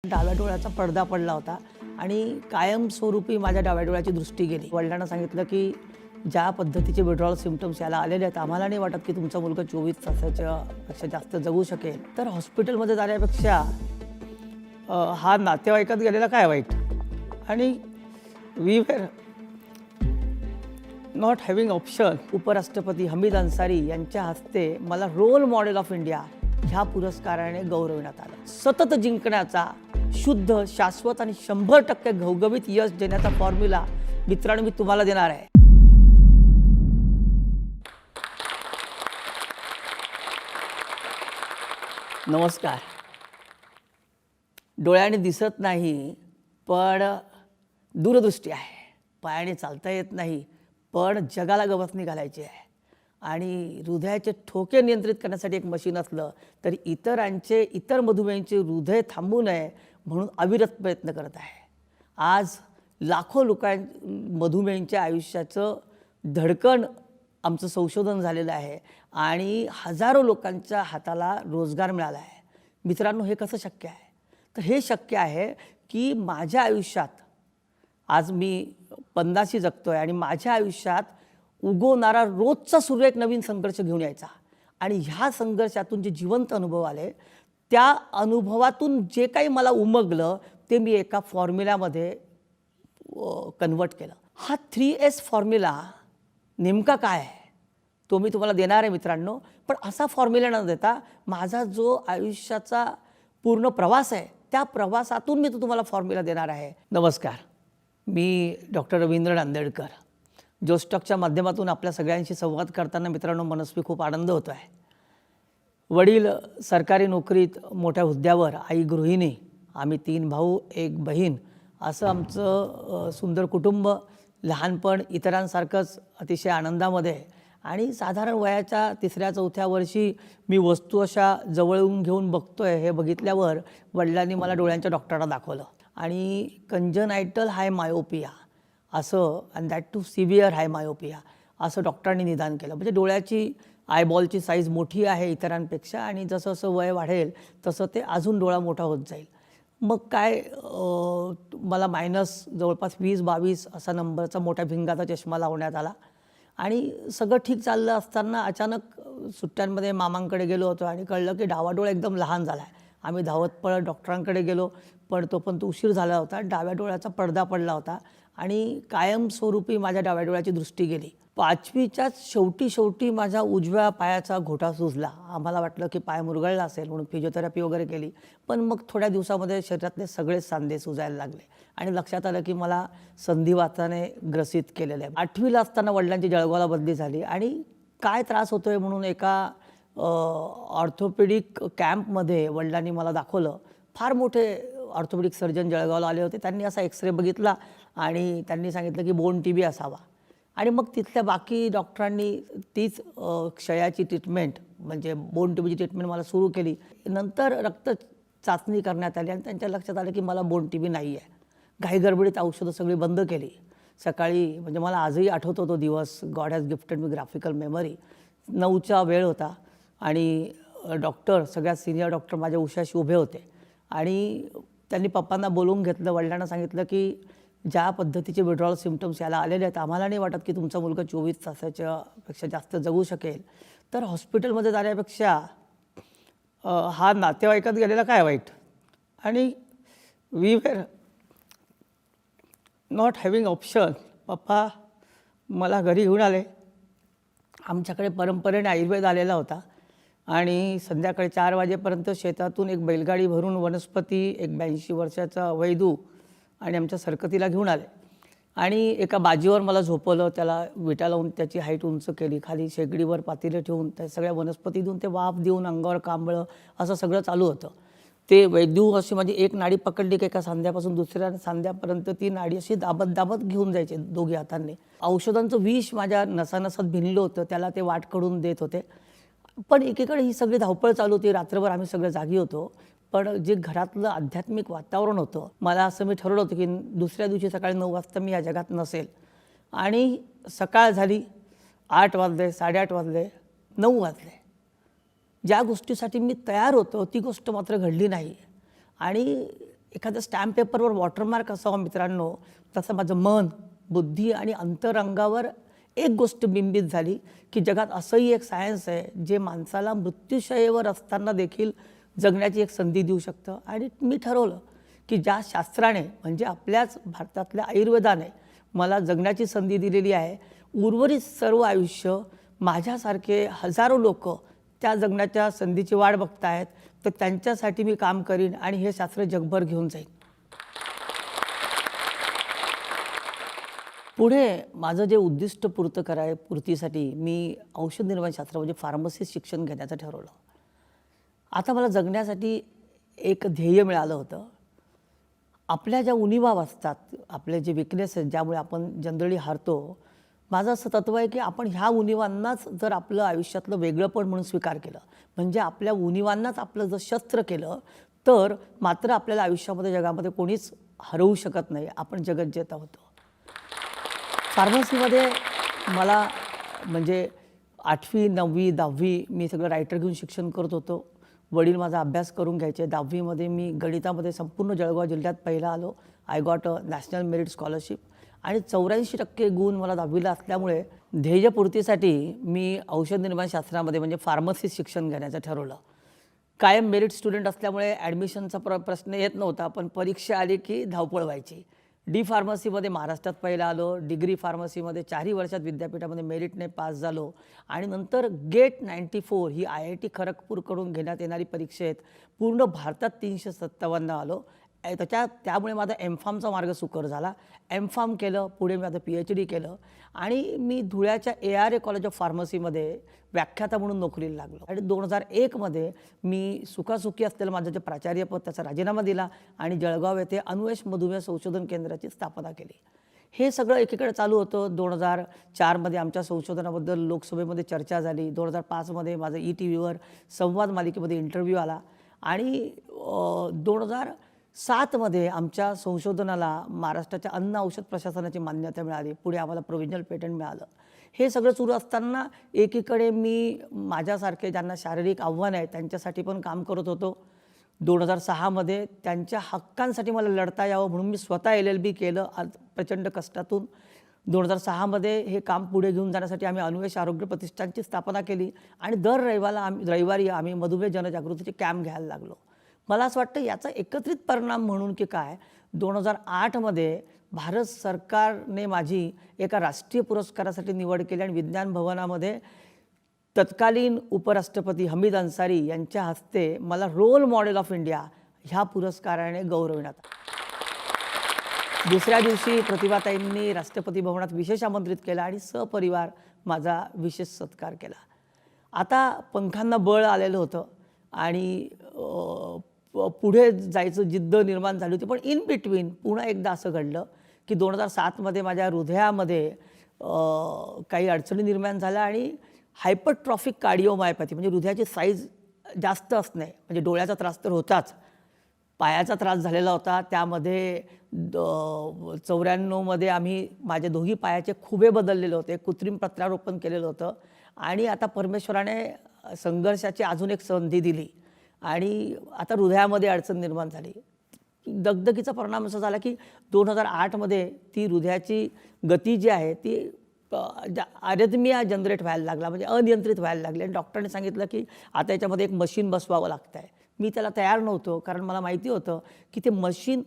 डाव्या डोळ्याचा पडदा पडला होता आणि कायमस्वरूपी माझ्या डाव्या डोळ्याची दृष्टी गेली. वडिलांना सांगितलं की ज्या पद्धतीचे विड्रॉल सिम्पटम्स याला आलेले आहेत, आम्हाला नाही वाटत की तुमचा मुलगा 24 तासाच्या पेक्षा जास्त जगू शकेल. तर हॉस्पिटलमध्ये जाण्यापेक्षा हा नातेवाईकात गेलेला काय वाईट. आणि we were not having option. उपराष्ट्रपती हमीद अन्सारी यांच्या हस्ते मला रोल मॉडेल ऑफ इंडिया ह्या पुरस्काराने गौरवण्यात आलं. सतत जिंकण्याचा, शुद्ध, शाश्वत आणि 100% घवघवीत यश देण्याचा फॉर्म्युला मित्रांनो मी तुम्हाला देणार आहे. नमस्कार. डोळ्याने दिसत नाही पण दूरदृष्टी आहे. पायाने चालता येत नाही पण जगाला गवसणी घालायची आहे. आणि हृदयाचे ठोके नियंत्रित करण्यासाठी एक मशीन असलं तरी इतर मधुमेहींचे हृदय थांबू नये म्हणून अविरत प्रयत्न करत आहे. आज लाखो मधुमेहींच्या आयुष्याचं धडकण आमचं संशोधन झालेलं आहे आणि हजारो लोकांच्या हाताला रोजगार मिळाला आहे. मित्रांनो, हे कसं शक्य आहे? तर हे शक्य आहे की माझ्या आयुष्यात आज मी 50शी जगतोय आणि माझ्या आयुष्यात उगवणारा रोजचा सूर्य एक नवीन संघर्ष घेऊन यायचा आणि ह्या संघर्षातून जे जिवंत अनुभव आले त्या अनुभवातून जे काही मला उमगलं ते मी एका फॉर्म्युल्यामध्ये कन्वर्ट केलं. हा 3S फॉर्म्युला नेमका काय आहे तो मी तुम्हाला देणार आहे मित्रांनो. पण असा फॉर्म्युला न देता माझा जो आयुष्याचा पूर्ण प्रवास आहे त्या प्रवासातून मी तुम्हाला फॉर्म्युला देणार आहे. नमस्कार, मी डॉक्टर रवींद्र नांदेडकर. जोस्टॉकच्या माध्यमातून आपल्या सगळ्यांशी संवाद करताना मित्रांनो मनस्वी खूप आनंद होतो आहे. वडील सरकारी नोकरीत मोठ्या हुद्द्यावर, आई गृहिणी, आम्ही 3 भाऊ 1 बहीण असं आमचं सुंदर कुटुंब. लहानपण इतरांसारखंच अतिशय आनंदामध्ये आणि साधारण वयाच्या 3-4 वर्षी मी वस्तू अशा जवळून घेऊन बघतोय हे बघितल्यावर वडिलांनी मला डोळ्यांच्या डॉक्टरला दाखवलं आणि कंजनायटल हाय मायोपिया असं आणि that too severe high myopia असं डॉक्टरांनी निदान केलं. म्हणजे डोळ्याची आयबॉलची साईज मोठी आहे इतरांपेक्षा आणि जसं जसं वय वाढेल तसं ते अजून डोळा मोठा होत जाईल. मग काय मला मायनस जवळपास 20-22 असा नंबरचा मोठ्या भिंगाचा चष्मा लावण्यात आला आणि सगळं ठीक चाललं असताना अचानक सुट्ट्यांमध्ये मामांकडे गेलो होतो आणि कळलं की डावा डोळा एकदम लहान झाला आहे. आम्ही धावत पळत डॉक्टरांकडे गेलो पण तोपर्यंत उशीर झाला होता. डाव्या डोळ्याचा पडदा पडला होता आणि कायमस्वरूपी माझ्या डाव्या डोळ्याची दृष्टी गेली. 5वीच्याच शेवटी माझ्या उजव्या पायाचा घोटा सुजला. आम्हाला वाटलं की पाय मुरगळला असेल म्हणून फिजिओथेरपी वगैरे केली. पण मग थोड्या दिवसामध्ये शरीरातले सगळेच सांधे सुजायला लागले आणि लक्षात आलं की मला संधिवाताने ग्रसित केलेलं आहे. 8वीला असताना वडिलांची जळगावला बदली झाली आणि काय त्रास होतोय म्हणून एका ऑर्थोपेडिक कॅम्पमध्ये वडिलांनी मला दाखवलं. फार मोठे ऑर्थोपेडिक सर्जन जळगावला आले होते. त्यांनी असा एक्सरे बघितला आणि त्यांनी सांगितलं की बोन टीबी असावा. आणि मग तिथल्या बाकी डॉक्टरांनी तीच क्षयाची ट्रीटमेंट म्हणजे बोन टीबीची ट्रीटमेंट मला सुरू केली. नंतर रक्त चाचणी करण्यात आली आणि त्यांच्या लक्षात आलं की मला बोन टीबी नाही आहे. घाईगडबडीत औषधं सगळी बंद केली. सकाळी म्हणजे मला आजही आठवतो तो दिवस. God has gifted me graphical memory. 9चा वेळ होता आणि डॉक्टर सगळ्यात सिनियर डॉक्टर माझ्या उशाशी उभे होते आणि त्यांनी पप्पांना बोलवून घेतलं. वडिलांना सांगितलं की ज्या पद्धतीचे विड्रॉल सिम्पटम्स याला आलेले आहेत, आम्हाला नाही वाटत की तुमचा मुलगा 24 तासाच्या पेक्षा जास्त जगू शकेल. तर हॉस्पिटलमध्ये जाण्यापेक्षा हा नातेवाईकात गेलेला काय वाईट. आणि we were not having option. पप्पा मला घरी घेऊन आले. आमच्याकडे परंपरेने आयुर्वेद आलेला होता आणि संध्याकाळी 4 वाजेपर्यंत शेतातून एक बैलगाडी भरून वनस्पती, एक 82 वर्षाचा वैदू आणि आमच्या सरकतीला घेऊन आले आणि एका बाजीवर मला झोपवलं. त्याला विटा लावून त्याची हाईट उंच केली. खाली शेगडीवर पातेले ठेवून त्या सगळ्या वनस्पती देऊन ते वाफ देऊन अंगावर कांबळं असं सगळं चालू होतं. ते वैद्यू अशी माझी एक नाडी पकडली की एका सांध्यापासून दुसऱ्या सांध्यापर्यंत ती नाडी अशी दाबत घेऊन जायचे दोघी हातांनी. औषधांचं विष माझ्या नसानसात भिनलं होतं, त्याला ते वाट काढून देत होते. पण एकीकडे ही सगळी धावपळ चालू होती. रात्रभर आम्ही सगळे जागी होतो. पण जे घरातलं आध्यात्मिक वातावरण होतं, मला असं मी ठरवलं होतं की दुसऱ्या दिवशी सकाळी 9 वाजता मी या जगात नसेल. आणि सकाळ झाली. 8 वाजले, 8:30 वाजले, 9 वाजले. ज्या गोष्टीसाठी मी तयार होतो ती गोष्ट मात्र घडली नाही आणि एखाद्या स्टॅम्प पेपरवर वॉटरमार्क असावा मित्रांनो, तसं माझं मन, बुद्धी आणि अंतरंगावर एक गोष्ट बिंबित झाली की जगात असंही एक सायन्स आहे जे माणसाला मृत्यूशयेवर असताना देखील जगण्याची एक संधी देऊ शकतं. आणि मी ठरवलं की ज्या शास्त्राने म्हणजे आपल्याच भारतातल्या आयुर्वेदाने मला जगण्याची संधी दिलेली आहे, उर्वरित सर्व आयुष्य माझ्यासारखे हजारो लोक त्या जगण्याच्या संधीची वाट बघतायत, तर त्यांच्यासाठी मी काम करीन आणि हे शास्त्र जगभर घेऊन जाईन. पुढे माझं जे उद्दिष्ट पूर्तीसाठी मी औषध निर्माणशास्त्र म्हणजे फार्मसिस्ट शिक्षण घेण्याचं ठरवलं. आता मला जगण्यासाठी एक ध्येय मिळालं होतं. आपल्या ज्या उणिवा असतात, आपले जे विकनेस आहेत ज्यामुळे आपण जनरली हारतो, माझं असं तत्व आहे की आपण ह्या उणिवांनाच जर आपलं आयुष्यातलं वेगळंपण म्हणून स्वीकार केलं, म्हणजे आपल्या उणिवांनाच आपलं जर शस्त्र केलं, तर मात्र आपल्याला आयुष्यामध्ये जगामध्ये कोणीच हरवू शकत नाही. आपण जगज्जेता होतो. फार्मसीमध्ये मला म्हणजे 8वी 9वी 10वी मी सगळं रायटर घेऊन शिक्षण करत होतो. वडील माझा अभ्यास करून घ्यायचे. 10वीमध्ये मी गणितामध्ये संपूर्ण जळगाव जिल्ह्यात पहिला आलो. I got a national merit scholarship आणि 84% गुण मला 10वीला असल्यामुळे ध्येयपूर्तीसाठी मी औषध निर्माणशास्त्रामध्ये म्हणजे फार्मसी शिक्षण घेण्याचं ठरवलं. कायम मेरिट स्टुडंट असल्यामुळे ॲडमिशनचा प्रश्न येत नव्हता, पण परीक्षा आली की धावपळ व्हायची. डी फार्मसीमध्ये महाराष्ट्रात पहिला आलो. डिग्री फार्मसीमध्ये 4ही वर्षात विद्यापीठामध्ये मेरिटने पास झालो आणि नंतर गेट 94 ही IIT खरगपूरकडून घेण्यात येणारी परीक्षेत पूर्ण भारतात 357 आलो. त्यामुळे माझा एमफार्मचा मार्ग सुकर झाला. एमफार्म केलं, पुढे माझं PhD केलं आणि मी धुळ्याच्या ARA कॉलेज ऑफ फार्मसीमध्ये व्याख्याता म्हणून नोकरीला लागलो. आणि 2001मध्ये मी सुखासुखी असलेलं माझं जे प्राचार्यपद त्याचा राजीनामा दिला आणि जळगाव येथे अन्वेष मधुमेह संशोधन केंद्राची स्थापना केली. हे सगळं एकीकडे चालू होतं. 2004मध्ये आमच्या संशोधनाबद्दल लोकसभेमध्ये चर्चा झाली. 2005मध्ये माझं ETVवर संवाद मालिकेमध्ये इंटरव्ह्यू आला आणि 2007मध्ये आमच्या संशोधनाला महाराष्ट्राच्या अन्न औषध प्रशासनाची मान्यता मिळाली. पुढे आम्हाला प्रोव्हिजनल पेटंट मिळालं. हे सगळं सुरू असताना एकीकडे मी माझ्यासारखे ज्यांना शारीरिक आव्हान आहे त्यांच्यासाठी पण काम करत होतो. 2006मध्ये त्यांच्या हक्कांसाठी मला लढता यावं म्हणून मी स्वतः LLB केलं प्रचंड कष्टातून. 2006मध्ये हे काम पुढे घेऊन जाण्यासाठी आम्ही अन्वेष आरोग्य प्रतिष्ठानची स्थापना केली आणि दर रविवारी आम्ही मधुमेह जनजागृतीचे कॅम्प घ्यायला लागलो. मला असं वाटतं याचा एकत्रित परिणाम म्हणून की काय, 2008मध्ये भारत सरकारने माझी एका राष्ट्रीय पुरस्कारासाठी निवड केली आणि विज्ञान भवनामध्ये तत्कालीन उपराष्ट्रपती हमीद अन्सारी यांच्या हस्ते मला रोल मॉडेल ऑफ इंडिया ह्या पुरस्काराने गौरवण्यात आलं. दुसऱ्या दिवशी प्रतिभाताईंनी राष्ट्रपती भवनात विशेष आमंत्रित केला आणि सपरिवार माझा विशेष सत्कार केला. आता पंखांना बळ आलेलं होतं आणि पुढे जायचं जिद्द निर्माण झाली होती. पण इन बिटवीन पुन्हा एकदा असं घडलं की 2007मध्ये माझ्या हृदयामध्ये काही अडचणी निर्माण झाल्या आणि हायपरट्रॉफिक कार्डिओमायोपॅथी म्हणजे हृदयाची साईज जास्त असणे, म्हणजे डोळ्याचा त्रास तर होताच, पायाचा त्रास झालेला होता. त्यामध्ये 94मध्ये आम्ही माझे दोन्ही पायाचे खुबे बदललेले होते, कृत्रिम प्रत्यारोपण केलेलं होतं आणि आता परमेश्वराने संघर्षाची अजून एक संधी दिली आणि आता हृदयामध्ये अडचण निर्माण झाली. दगदगीचा परिणाम असा झाला की 2008मध्ये ती हृदयाची गती जी आहे ती अरिथमिया जनरेट व्हायला लागला, म्हणजे अनियंत्रित व्हायला लागली आणि डॉक्टरांनी सांगितलं की आता याच्यामध्ये एक मशीन बसवावं लागतं आहे. मी त्याला तयार नव्हतो, कारण मला माहिती होतं की ते मशीन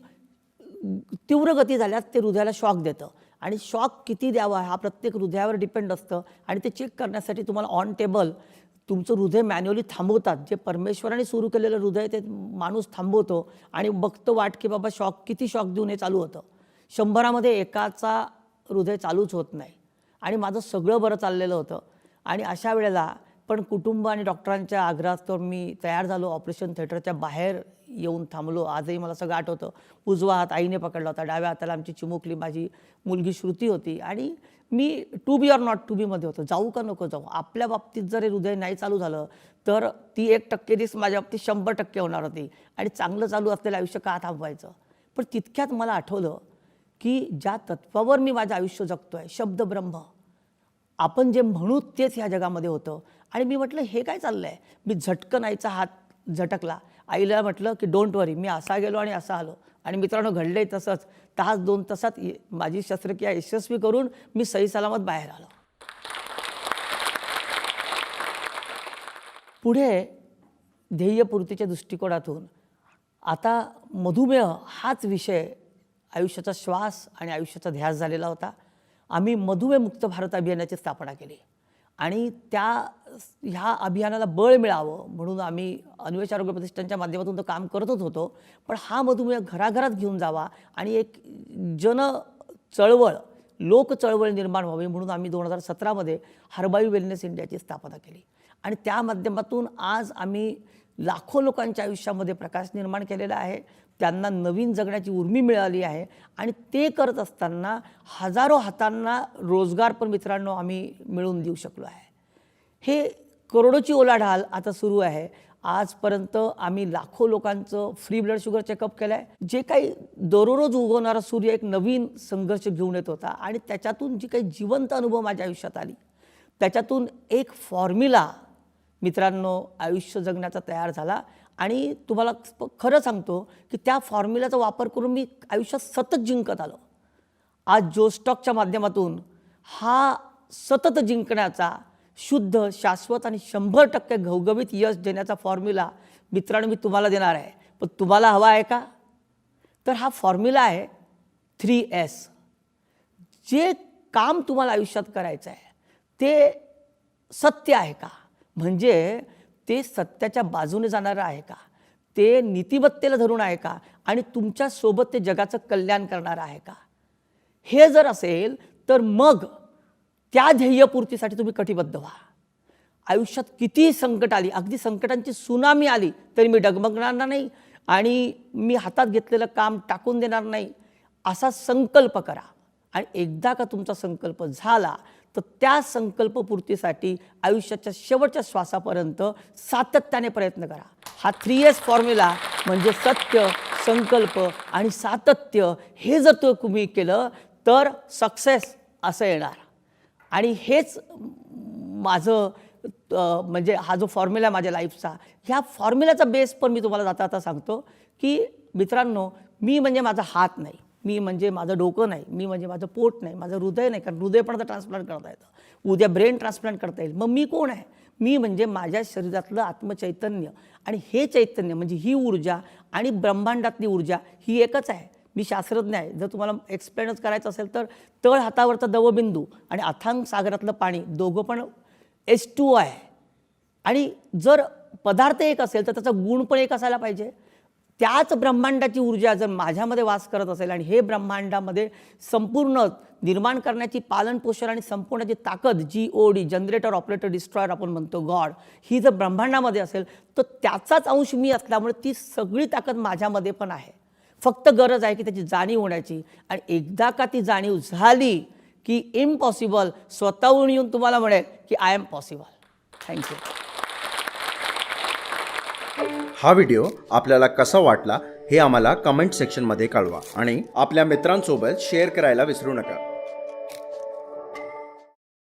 तीव्र गती झाल्यास ते हृदयाला शॉक देतं आणि शॉक किती द्यावा हा प्रत्येक हृदयावर डिपेंड असतं आणि ते चेक करण्यासाठी तुम्हाला ऑन टेबल तुमचं हृदय मॅन्युअली थांबवतात. जे परमेश्वराने सुरू केलेलं हृदय ते माणूस थांबवतो आणि बघतो वाट की बाबा किती शॉक देऊन हे चालू होतं. 100मध्ये एकाचा हृदय चालूच होत नाही आणि माझं सगळं बरं चाललेलं होतं आणि अशा वेळेला पण कुटुंब आणि डॉक्टरांच्या आग्रहास्तव मी तयार झालो. ऑपरेशन थिएटरच्या बाहेर येऊन थांबलो. आजही मला सगळं आठवतं. उजवा हात आईने पकडला होता, डाव्या हाताला आमची चिमुकली माझी मुलगी श्रुती होती आणि मी to be or not to बीमध्ये होतो. जाऊ का नको जाऊ, आपल्या बाबतीत जर हे हृदय नाही चालू झालं तर ती 1% रिस्क माझ्या बाबतीत 100% होणार होती आणि चांगलं चालू असलेलं आयुष्य का थांबवायचं. पण तितक्यात मला आठवलं की ज्या तत्वावर मी माझं आयुष्य जगतो आहे, शब्द ब्रह्म, आपण जे म्हणू तेच ह्या जगामध्ये होतं. आणि मी म्हटलं हे काय चाललं आहे. मी झटकन आईचा हात झटकला. आईला म्हटलं की डोंट वरी, मी असा गेलो आणि असा आलो. आणि मित्रांनो घडले तसंच. तास 2 तासात माझी शस्त्रक्रिया यशस्वी करून मी सही सलामत बाहेर आलो. पुढे ध्येयपूर्तीच्या दृष्टिकोनातून आता मधुमेह हाच विषय आयुष्याचा श्वास आणि आयुष्याचा ध्यास झालेला होता. आम्ही मधुमेहमुक्त भारत अभियानाची स्थापना केली आणि ह्या अभियानाला बळ मिळावं म्हणून आम्ही अन्वेष आरोग्य प्रतिष्ठानच्या माध्यमातून तो काम करतच होतो. पण हा मधुमेह घराघरात घेऊन जावा आणि एक चळवळ, लोक चळवळ निर्माण व्हावी म्हणून आम्ही 2017मध्ये हर्बायू वेलनेस इंडियाची स्थापना केली आणि त्या माध्यमातून आज आम्ही लाखो लोकांच्या आयुष्यामध्ये प्रकाश निर्माण केलेला आहे. त्यांना नवीन जगण्याची उर्मी मिळाली आहे आणि ते करत असताना हजारो हातांना रोजगार पण मित्रांनो आम्ही मिळवून देऊ शकलो आहे. हे करोडोची ओलाढाल आता सुरू आहे. आजपर्यंत आम्ही लाखो लोकांचं फ्री ब्लड शुगर चेकअप केलं आहे. जे काही दररोज उगवणारा सूर्य एक नवीन संघर्ष घेऊन येत होता आणि त्याच्यातून जी काही जिवंत अनुभव माझ्या आयुष्यात आली, त्याच्यातून एक फॉर्म्युला मित्रांनो आयुष्य जगण्याचा तयार झाला आणि तुम्हाला खरं सांगतो की त्या फॉर्म्युल्याचा वापर करून मी आयुष्यात सतत जिंकत आलो. आज जोस्टॉकच्या माध्यमातून हा सतत जिंकण्याचा शुद्ध, शाश्वत आणि 100% घवघवीत यश देण्याचा फॉर्म्युला मित्रांनो मी तुम्हाला देणार आहे. पण तुम्हाला हवा आहे का? तर हा फॉर्म्युला आहे 3S. जे काम तुम्हाला आयुष्यात करायचं आहे ते सत्य आहे का, म्हणजे ते सत्याच्या बाजूने जाणारं आहे का, ते नीतिमत्तेला धरून आहे का आणि तुमच्यासोबत ते जगाचं कल्याण करणारं आहे का. हे जर असेल तर मग त्या ध्येयपूर्तीसाठी तुम्ही कटिबद्ध व्हा. आयुष्यात कितीही संकट आली, अगदी संकटांची सुनामी आली तरी मी डगमगणार नाही आणि मी हातात घेतलेलं काम टाकून देणार नाही असा संकल्प करा. आणि एकदा का तुमचा संकल्प झाला तर त्या संकल्पपूर्तीसाठी आयुष्याच्या शेवटच्या श्वासापर्यंत सातत्याने प्रयत्न करा. हा 3S फॉर्म्युला म्हणजे सत्य, संकल्प आणि सातत्य. हे जर तुम्ही केलं तर सक्सेस असं येणार. आणि हेच माझं म्हणजे हा जो फॉर्म्युला आहे माझ्या लाईफचा, ह्या फॉर्म्युल्याचा बेस पण मी तुम्हाला जाता जाता सांगतो की मित्रांनो, मी म्हणजे माझा हात नाही, मी म्हणजे माझं डोकं नाही, मी म्हणजे माझं पोट नाही, माझं हृदय नाही, कारण हृदय पण आता ट्रान्सप्लांट करता येतं, उद्या ब्रेन ट्रान्सप्लांट करता येईल. मग मी कोण आहे? मी म्हणजे माझ्या शरीरातलं आत्मचैतन्य. आणि हे चैतन्य म्हणजे ही ऊर्जा आणि ब्रह्मांडातली ऊर्जा ही एकच आहे. मी शास्त्रज्ञ आहे. जर तुम्हाला एक्सप्लेनच करायचं असेल तर तळ हातावरचा दवबिंदू आणि अथांग सागरातलं पाणी दोघं पण H2O आहे. आणि जर पदार्थ एक असेल तर त्याचा गुण पण एक असायला पाहिजे. त्याच ब्रह्मांडाची ऊर्जा जर माझ्यामध्ये वास करत असेल आणि हे ब्रह्मांडामध्ये संपूर्ण निर्माण करण्याची, पालन पोषण आणि संपूर्णाची ताकद GOD, जनरेटर ऑपरेटर डिस्ट्रॉयर आपण म्हणतो, गॉड, ही जर ब्रह्मांडामध्ये असेल तर त्याचाच अंश मी असल्यामुळे ती सगळी ताकद माझ्यामध्ये पण आहे. फक्त गरज आहे की त्याची जाणीव होण्याची. आणि एकदा का ती जाणीव झाली की इम्पॉसिबल स्वतःहून येऊन तुम्हाला म्हणेल की आय एम पॉसिबल. थँक्यू. हा व्हिडिओ आपल्याला कसा वाटला हे आम्हाला कमेंट सेक्शनमध्ये कळवा आणि आपल्या मित्रांसोबत शेअर करायला विसरू नका.